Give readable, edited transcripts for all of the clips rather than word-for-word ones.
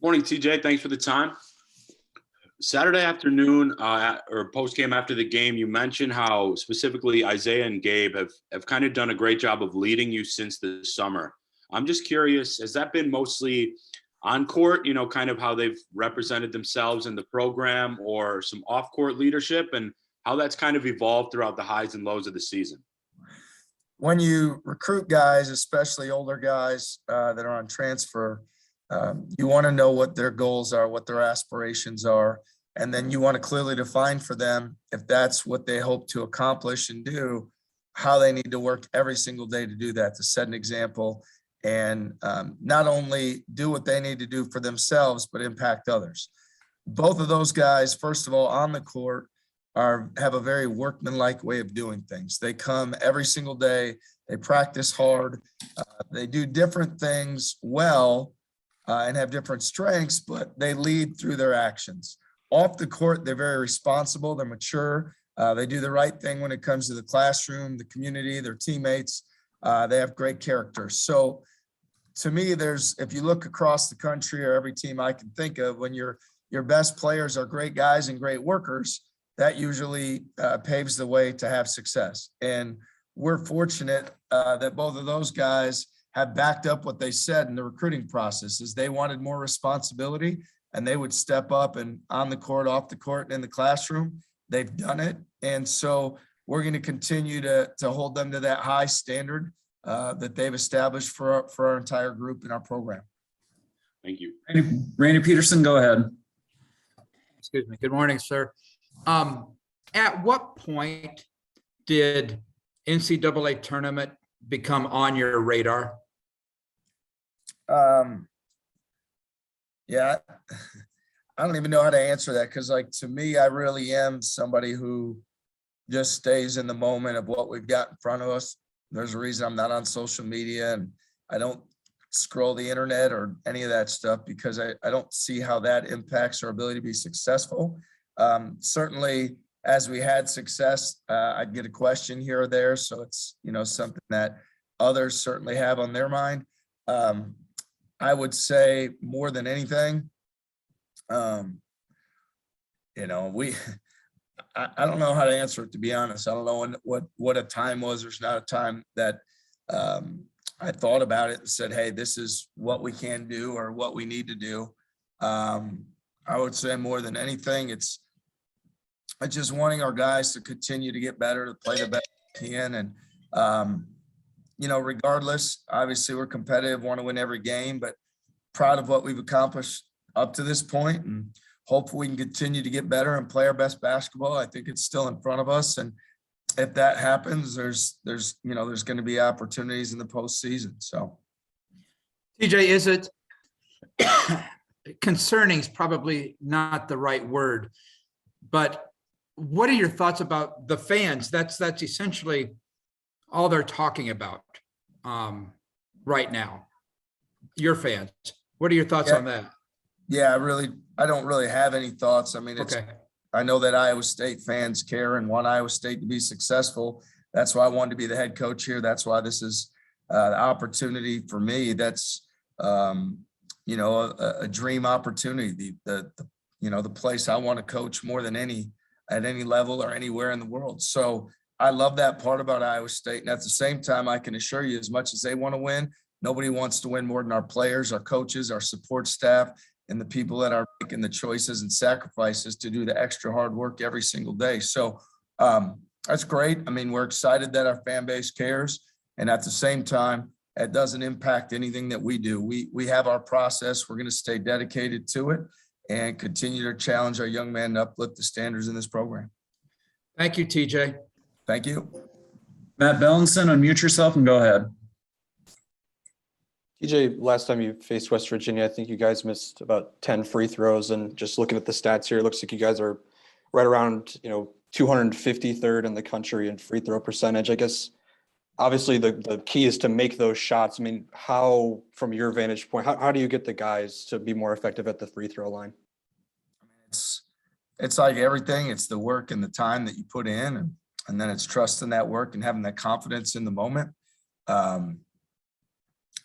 Morning, TJ. Thanks for the time. Saturday afternoon or post game after the game, you mentioned how specifically Isaiah and Gabe have kind of done a great job of leading you since the summer. I'm just curious, has that been mostly on court, kind of how they've represented themselves in the program, or some off court leadership, and how that's kind of evolved throughout the highs and lows of the season? When you recruit guys, especially older guys that are on transfer, you want to know what their goals are, what their aspirations are, and then you want to clearly define for them, if that's what they hope to accomplish and do, how they need to work every single day to do that, to set an example and not only do what they need to do for themselves, but impact others. Both of those guys, first of all, on the court, have a very workmanlike way of doing things. They come every single day, they practice hard, they do different things well, and have different strengths, but they lead through their actions. Off the court, they're very responsible, they're mature, they do the right thing when it comes to the classroom, the community, their teammates. They have great character. So to me, if you look across the country, or every team I can think of, when your best players are great guys and great workers, that usually paves the way to have success. And we're fortunate that both of those guys have backed up what they said in the recruiting process. Is they wanted more responsibility, and they would step up, and on the court, off the court, and in the classroom, they've done it. And so we're going to continue to hold them to that high standard that they've established for our entire group in our program. Thank you. Randy Peterson, go ahead. Excuse me. Good morning, sir. At what point did NCAA tournament become on your radar? Yeah, I don't even know how to answer that, because to me, I really am somebody who just stays in the moment of what we've got in front of us. There's a reason I'm not on social media, and I don't scroll the internet or any of that stuff, because I don't see how that impacts our ability to be successful. Certainly, as we had success, I'd get a question here or there. So it's, something that others certainly have on their mind. I would say more than anything, I don't know how to answer it, to be honest. I don't know what a time was. There's not a time that I thought about it and said, hey, this is what we can do or what we need to do. I would say more than anything, it's just wanting our guys to continue to get better, to play the best they can. And, regardless, obviously we're competitive, want to win every game, but proud of what we've accomplished up to this point, and hopefully we can continue to get better and play our best basketball. I think it's still in front of us. And if that happens, there's going to be opportunities in the postseason. So, TJ, is it concerning is probably not the right word, but what are your thoughts about the fans? That's essentially all they're talking about right now. Your fans. What are your thoughts on that? Yeah, I don't really have any thoughts. I mean, I know that Iowa State fans care and want Iowa State to be successful. That's why I wanted to be the head coach here. That's why this is the opportunity for me. That's, a dream opportunity, the place I want to coach more than at any level or anywhere in the world. So I love that part about Iowa State. And at the same time, I can assure you, as much as they want to win, nobody wants to win more than our players, our coaches, our support staff, and the people that are making the choices and sacrifices to do the extra hard work every single day. So that's great. I mean, we're excited that our fan base cares. And at the same time, it doesn't impact anything that we do. We have our process. We're going to stay dedicated to it and continue to challenge our young men to uplift the standards in this program. Thank you, TJ. Thank you. Matt Bellinson, unmute yourself and go ahead. TJ, last time you faced West Virginia, I think you guys missed about 10 free throws. And just looking at the stats here, it looks like you guys are right around, 253rd in the country in free throw percentage. I guess, obviously, the key is to make those shots. I mean, how, from your vantage point, how do you get the guys to be more effective at the free throw line? It's like everything. It's the work and the time that you put in, and then it's trusting that work and having that confidence in the moment.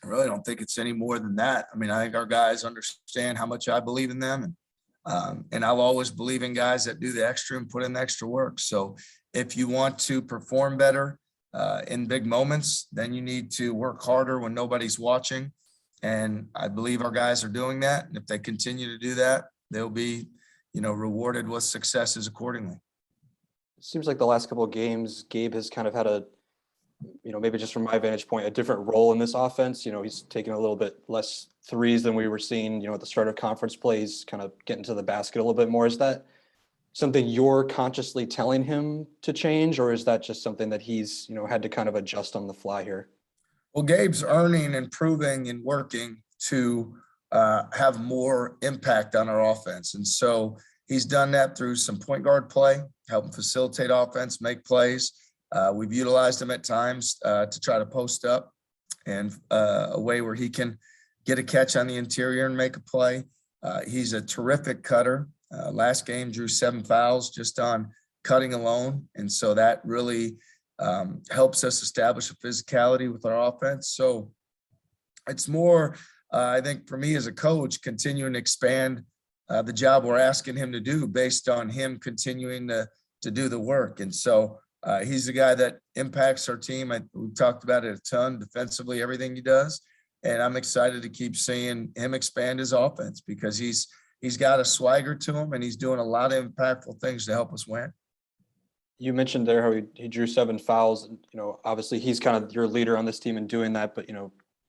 I really don't think it's any more than that. I mean, I think our guys understand how much I believe in them, and I'll always believe in guys that do the extra and put in the extra work. So if you want to perform better in big moments, then you need to work harder when nobody's watching. And I believe our guys are doing that. And if they continue to do that, they'll be, rewarded with successes accordingly. It seems like the last couple of games, Gabe has kind of had a, maybe just from my vantage point, a different role in this offense. He's taking a little bit less threes than we were seeing, at the start of conference plays, kind of getting to the basket a little bit more. Is that something you're consciously telling him to change, or is that just something that he's, had to kind of adjust on the fly here? Well, Gabe's earning and proving and working to have more impact on our offense. And so he's done that through some point guard play, helping facilitate offense, make plays. We've utilized him at times to try to post up and a way where he can get a catch on the interior and make a play. He's a terrific cutter. Last game drew 7 fouls just on cutting alone. And so that really helps us establish a physicality with our offense. So it's more, I think for me as a coach, continuing to expand the job we're asking him to do based on him continuing to do the work. And so he's the guy that impacts our team. We've talked about it a ton defensively, everything he does. And I'm excited to keep seeing him expand his offense because he's got a swagger to him and he's doing a lot of impactful things to help us win. You mentioned there how he drew 7 fouls. Obviously he's kind of your leader on this team in doing that, but,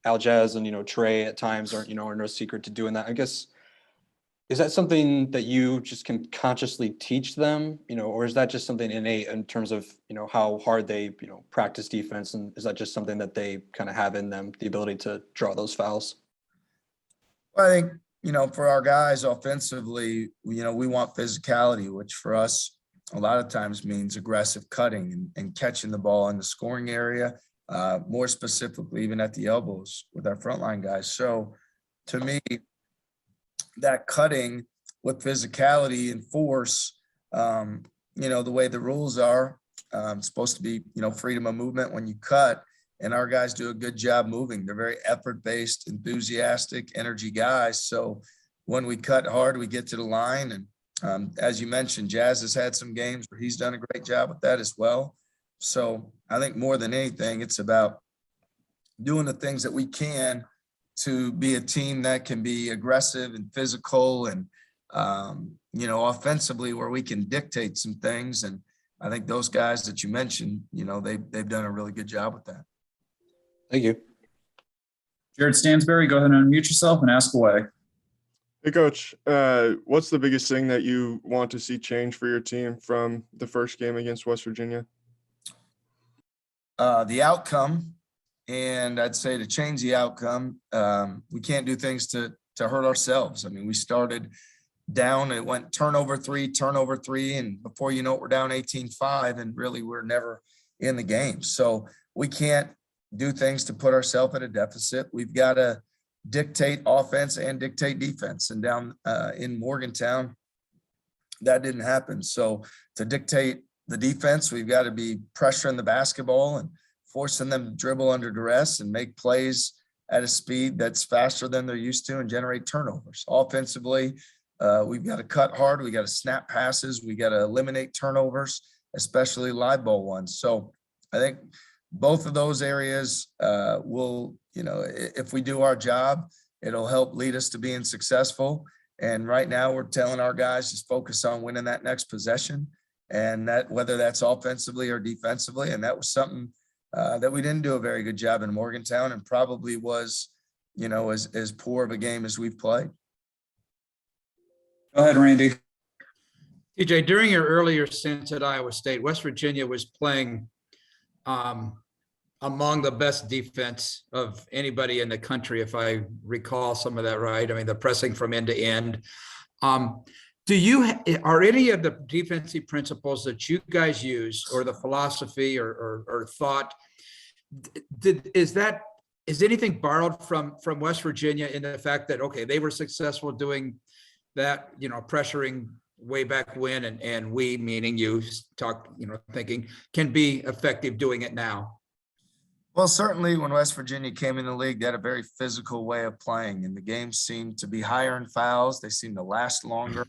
Aljaz and, Trey at times are no secret to doing that. I guess, is that something that you just can consciously teach them, or is that just something innate in terms of, how hard they, practice defense? And is that just something that they kind of have in them, the ability to draw those fouls? Well, I think, for our guys offensively, we want physicality, which for us a lot of times means aggressive cutting and catching the ball in the scoring area, more specifically even at the elbows with our frontline guys. So to me, that cutting with physicality and force, the way the rules are, it's supposed to be, freedom of movement when you cut, and our guys do a good job moving. They're very effort-based, enthusiastic, energy guys. So when we cut hard, we get to the line. And as you mentioned, Jazz has had some games where he's done a great job with that as well. So I think more than anything, it's about doing the things that we can to be a team that can be aggressive and physical and, offensively where we can dictate some things. And I think those guys that you mentioned, they've done a really good job with that. Thank you. Jared Stansberry, go ahead and unmute yourself and ask away. Hey, Coach, what's the biggest thing that you want to see change for your team from the first game against West Virginia? The outcome, and I'd say to change the outcome, we can't do things to hurt ourselves. I mean, we started down, it went turnover three, and before you know it, we're down 18-5, and really we're never in the game. So we can't do things to put ourselves at a deficit. We've got to dictate offense and dictate defense. And down in Morgantown, that didn't happen. So to dictate the defense, we've got to be pressuring the basketball and forcing them to dribble under duress and make plays at a speed that's faster than they're used to and generate turnovers. Offensively, we've got to cut hard. We got to snap passes. We got to eliminate turnovers, especially live ball ones. So I think both of those areas will, if we do our job, it'll help lead us to being successful. And right now we're telling our guys just focus on winning that next possession, and that whether that's offensively or defensively. And that was something that we didn't do a very good job in Morgantown, and probably was, as poor of a game as we've played. Go ahead, Randy. TJ, during your earlier stints at Iowa State, West Virginia was playing among the best defense of anybody in the country, if I recall some of that right. I mean, the pressing from end to end. Are any of the defensive principles that you guys use, or the philosophy or thought, is anything borrowed from West Virginia in the fact that, okay, they were successful doing that, pressuring way back when, and we, meaning you, thinking can be effective doing it now? Well, certainly when West Virginia came in the league, they had a very physical way of playing, and the games seemed to be higher in fouls. They seemed to last longer.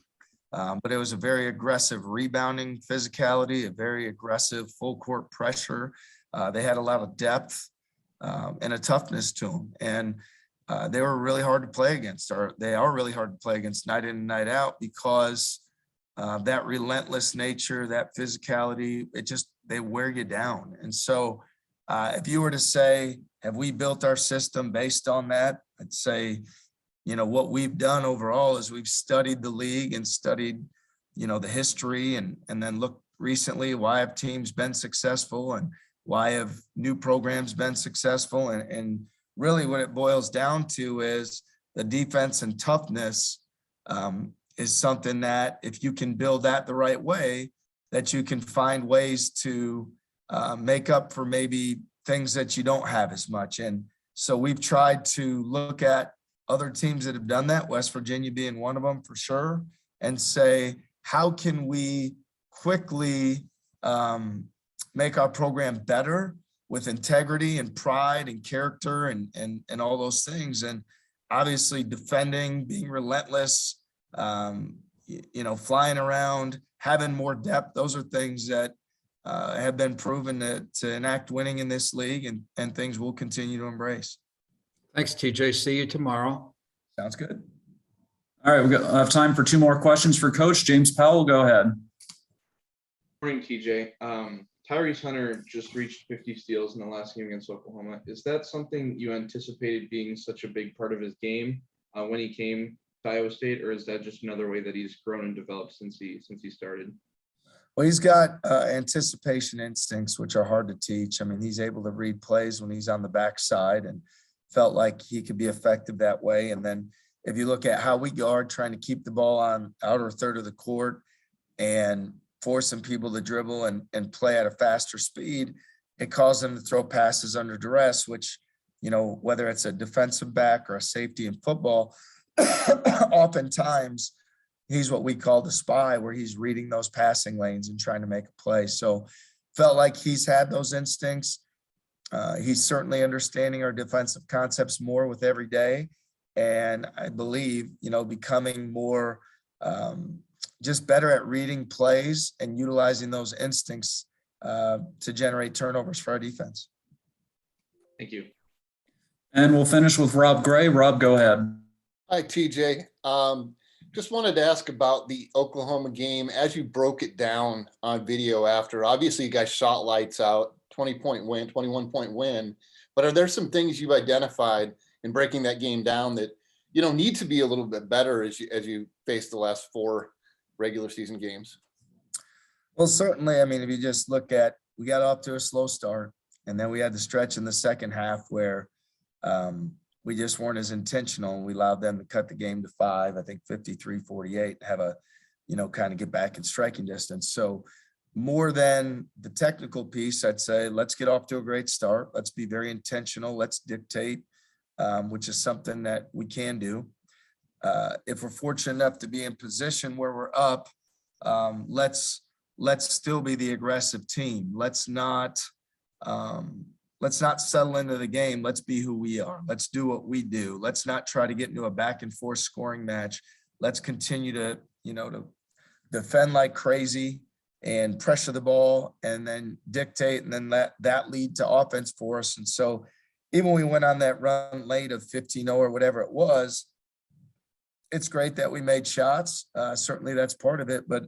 But it was a very aggressive rebounding physicality, a very aggressive full court pressure. They had a lot of depth and a toughness to them. And they were really hard to play against, or they are really hard to play against night in and night out because that relentless nature, that physicality, they wear you down. And so if you were to say, have we built our system based on that? I'd say, what we've done overall is we've studied the league and studied, the history and then looked recently, why have teams been successful and why have new programs been successful? And really what it boils down to is the defense and toughness is something that if you can build that the right way, that you can find ways to make up for maybe things that you don't have as much. And so we've tried to look at other teams that have done that, West Virginia being one of them for sure, and say, how can we quickly make our program better with integrity and pride and character and all those things. And obviously defending, being relentless, flying around, having more depth. Those are things that have been proven to enact winning in this league and things we'll continue to embrace. Thanks, TJ. See you tomorrow. Sounds good. All right, I have time for two more questions for Coach. James Powell, go ahead. Morning, TJ. Tyrese Hunter just reached 50 steals in the last game against Oklahoma. Is that something you anticipated being such a big part of his game when he came to Iowa State, or is that just another way that he's grown and developed since he started? Well, he's got anticipation instincts, which are hard to teach. I mean, he's able to read plays when he's on the backside and felt like he could be effective that way. And then if you look at how we guard, trying to keep the ball on outer third of the court and forcing people to dribble and play at a faster speed, it caused them to throw passes under duress, which, whether it's a defensive back or a safety in football, oftentimes he's what we call the spy, where he's reading those passing lanes and trying to make a play. So felt like he's had those instincts. He's certainly understanding our defensive concepts more with every day. And I believe, becoming more just better at reading plays and utilizing those instincts to generate turnovers for our defense. Thank you. And we'll finish with Rob Gray. Rob, go ahead. Hi, TJ. Just wanted to ask about the Oklahoma game as you broke it down on video after. Obviously, you guys shot lights out, 20-point win, 21-point win. But are there some things you've identified in breaking that game down that need to be a little bit better as you face the last 4 regular season games? Well, certainly. I mean, if you just look at, we got off to a slow start, and then we had the stretch in the second half where we just weren't as intentional. We allowed them to cut the game to 5, I think 53-48, have a, kind of get back in striking distance. So more than the technical piece, I'd say, let's get off to a great start. Let's be very intentional. Let's dictate, which is something that we can do. If we're fortunate enough to be in position where we're up, let's still be the aggressive team. Let's not settle into the game. Let's be who we are. Let's do what we do. Let's not try to get into a back and forth scoring match. Let's continue to, to defend like crazy and pressure the ball and then dictate and then let that lead to offense for us. And so even when we went on that run late of 15-0 or whatever it was, it's great that we made shots. Certainly that's part of it, but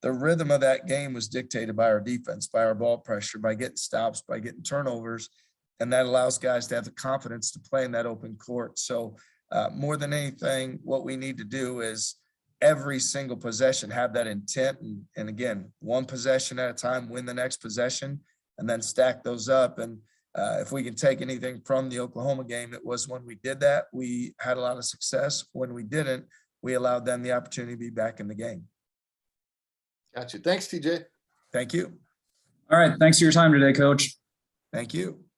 the rhythm of that game was dictated by our defense, by our ball pressure, by getting stops, by getting turnovers, and that allows guys to have the confidence to play in that open court. So more than anything, what we need to do is every single possession have that intent. And again, one possession at a time, win the next possession, and then stack those up. And if we can take anything from the Oklahoma game, it was when we did that, we had a lot of success. When we didn't, we allowed them the opportunity to be back in the game. Gotcha. Thanks, TJ. Thank you. All right. Thanks for your time today, Coach. Thank you.